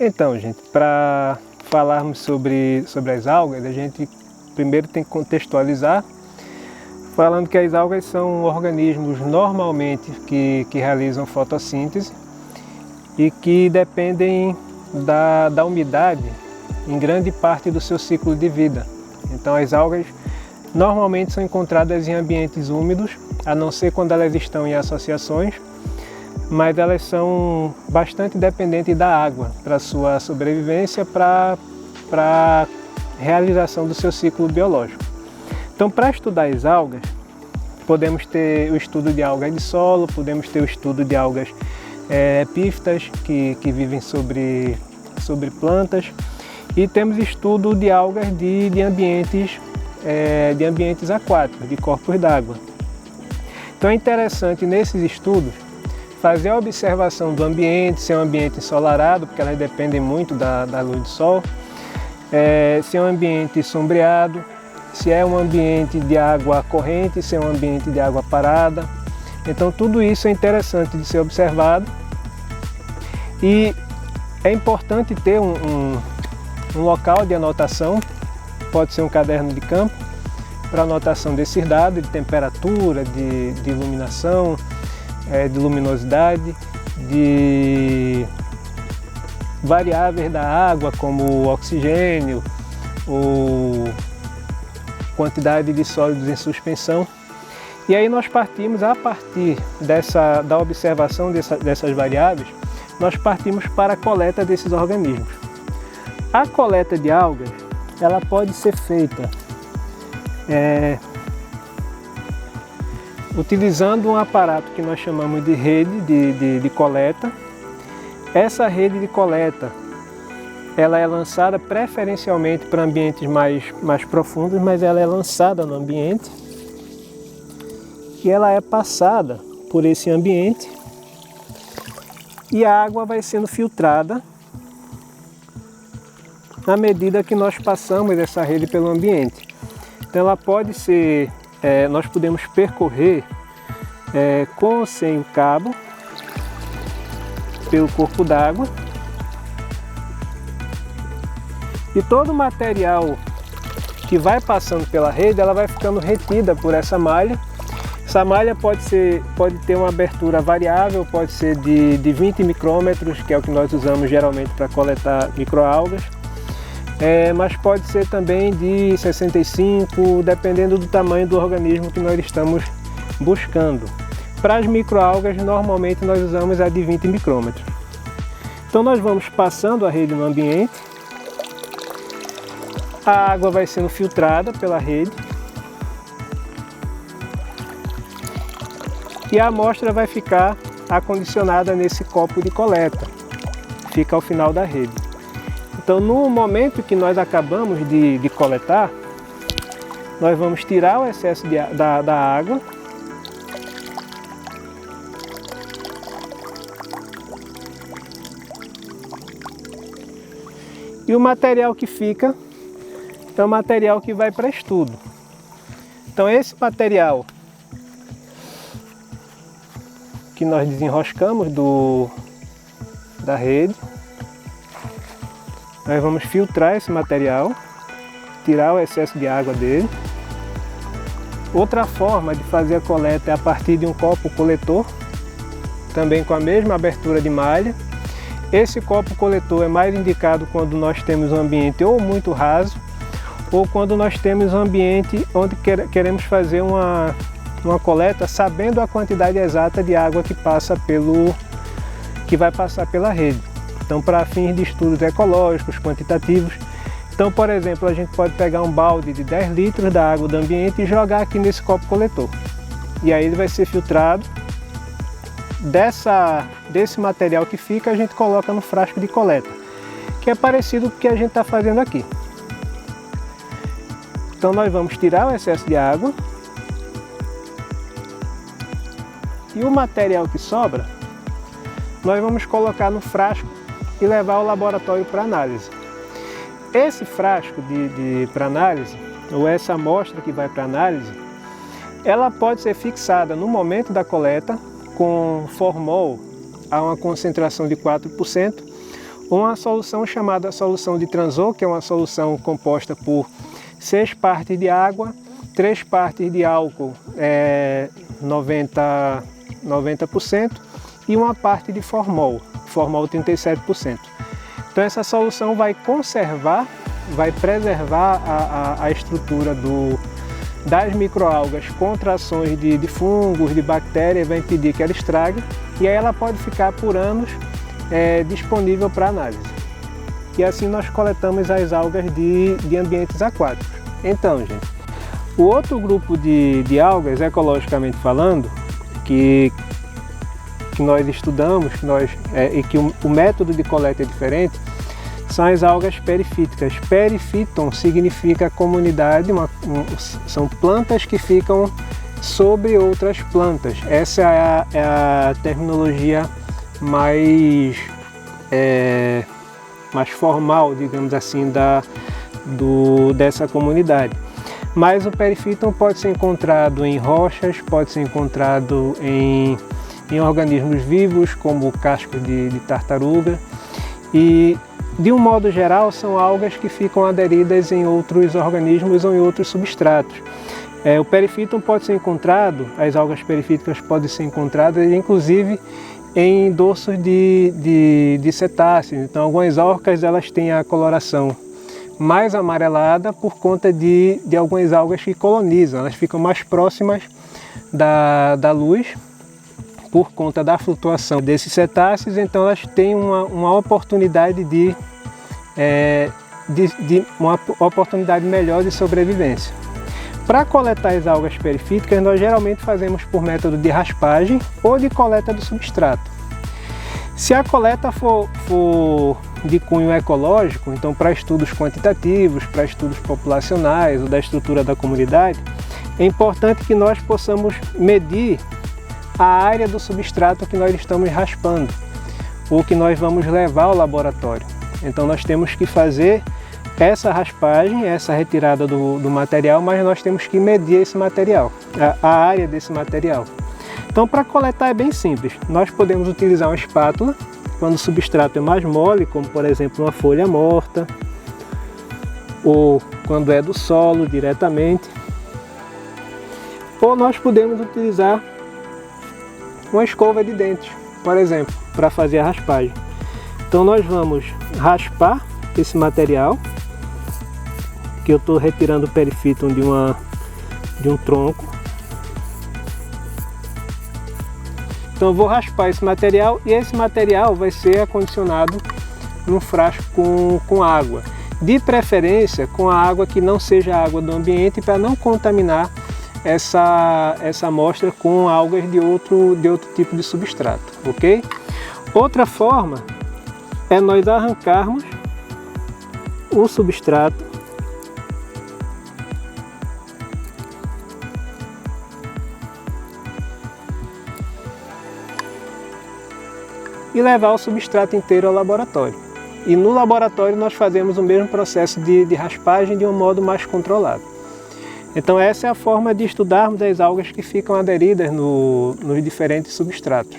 Então, gente, para falarmos sobre as algas, a gente primeiro tem que contextualizar, falando que as algas são organismos normalmente que realizam fotossíntese e que dependem da umidade em grande parte do seu ciclo de vida. Então as algas normalmente são encontradas em ambientes úmidos, a não ser quando elas estão em associações, mas elas são bastante dependentes da água para sua sobrevivência, para a realização do seu ciclo biológico. Então, para estudar as algas, podemos ter o estudo de algas de solo, podemos ter o estudo de algas epífitas, que vivem sobre plantas, e temos estudo de algas de ambientes aquáticos, de corpos d'água. Então é interessante nesses estudos fazer a observação do ambiente, se é um ambiente ensolarado, porque elas dependem muito da luz do sol, se é um ambiente sombreado, se é um ambiente de água corrente, se é um ambiente de água parada. Então tudo isso é interessante de ser observado e é importante ter um local de anotação, pode ser um caderno de campo, para anotação desses dados de temperatura, de iluminação, de luminosidade, de variáveis da água como o oxigênio, quantidade de sólidos em suspensão. E aí nós partimos, a partir da observação dessas variáveis, nós partimos para a coleta desses organismos. A coleta de algas, ela pode ser feita utilizando um aparato que nós chamamos de rede de coleta. Essa rede de coleta, ela é lançada preferencialmente para ambientes mais profundos, mas ela é lançada no ambiente e ela é passada por esse ambiente e a água vai sendo filtrada à medida que nós passamos essa rede pelo ambiente. Então ela pode ser, nós podemos percorrer com ou sem o cabo pelo corpo d'água, e todo o material que vai passando pela rede, ela vai ficando retida por essa malha. Essa malha pode ter uma abertura variável, pode ser de 20 micrômetros, que é o que nós usamos geralmente para coletar microalgas, mas pode ser também de 65, dependendo do tamanho do organismo que nós estamos buscando. Para as microalgas, normalmente nós usamos a de 20 micrômetros. Então nós vamos passando a rede no ambiente, a água vai sendo filtrada pela rede e a amostra vai ficar acondicionada nesse copo de coleta, fica ao final da rede. Então no momento que nós acabamos de coletar, nós vamos tirar o excesso da água e o material que fica é o material que vai para estudo. Então esse material que nós desenroscamos da rede, nós vamos filtrar esse material, tirar o excesso de água dele. Outra forma de fazer a coleta é a partir de um copo coletor, também com a mesma abertura de malha. Esse copo coletor é mais indicado quando nós temos um ambiente ou muito raso, ou quando nós temos um ambiente onde queremos fazer uma coleta sabendo a quantidade exata de água que vai passar pela rede. Então, para fins de estudos ecológicos, quantitativos. Então, por exemplo, a gente pode pegar um balde de 10 litros da água do ambiente e jogar aqui nesse copo coletor. E aí ele vai ser filtrado. Desse material que fica, a gente coloca no frasco de coleta, que é parecido com o que a gente está fazendo aqui. Então nós vamos tirar o excesso de água e o material que sobra, nós vamos colocar no frasco e levar ao laboratório para análise. Esse frasco para análise, ou essa amostra que vai para análise, ela pode ser fixada no momento da coleta com formol a uma concentração de 4%, uma solução chamada solução de Transot, que é uma solução composta por 6 partes de água, 3 partes de álcool, 90%, e uma parte de formol 37%. Então essa solução vai conservar, vai preservar a estrutura das microalgas contra ações de fungos, de bactérias, vai impedir que ela estrague, e aí ela pode ficar por anos disponível para análise. E assim nós coletamos as algas de ambientes aquáticos. Então, gente, o outro grupo de algas, ecologicamente falando, que nós estudamos, e que o método de coleta é diferente, são as algas perifíticas. Perifíton significa comunidade, são plantas que ficam sobre outras plantas. Essa é a terminologia mais formal, digamos assim, dessa comunidade. Mas o perifíton pode ser encontrado em rochas, pode ser encontrado em organismos vivos, como casco de tartaruga, e de um modo geral são algas que ficam aderidas em outros organismos ou em outros substratos. O perifíton pode ser encontrado, as algas perifíticas podem ser encontradas inclusive em dorsos de cetáceos. Então algumas orcas elas têm a coloração mais amarelada por conta de algumas algas que colonizam, elas ficam mais próximas da luz por conta da flutuação desses cetáceos, então elas têm uma oportunidade uma oportunidade melhor de sobrevivência. Para coletar as algas perifíticas, nós geralmente fazemos por método de raspagem ou de coleta do substrato. Se a coleta for de cunho ecológico, então para estudos quantitativos, para estudos populacionais ou da estrutura da comunidade, é importante que nós possamos medir a área do substrato que nós estamos raspando, ou que nós vamos levar ao laboratório. Então nós temos que fazer essa raspagem, essa retirada do material, mas nós temos que medir esse material, a área desse material. Então para coletar é bem simples, nós podemos utilizar uma espátula, quando o substrato é mais mole, como por exemplo uma folha morta, ou quando é do solo diretamente, ou nós podemos utilizar uma escova de dentes, por exemplo, para fazer a raspagem. Então nós vamos raspar esse material, que eu estou retirando o perifíton de um tronco. Então eu vou raspar esse material e esse material vai ser acondicionado num frasco com água. De preferência com a água que não seja água do ambiente, para não contaminar essa amostra com algas de outro tipo de substrato, ok? Outra forma é nós arrancarmos o substrato e levar o substrato inteiro ao laboratório. E no laboratório nós fazemos o mesmo processo de raspagem de um modo mais controlado. Então essa é a forma de estudarmos as algas que ficam aderidas nos diferentes substratos.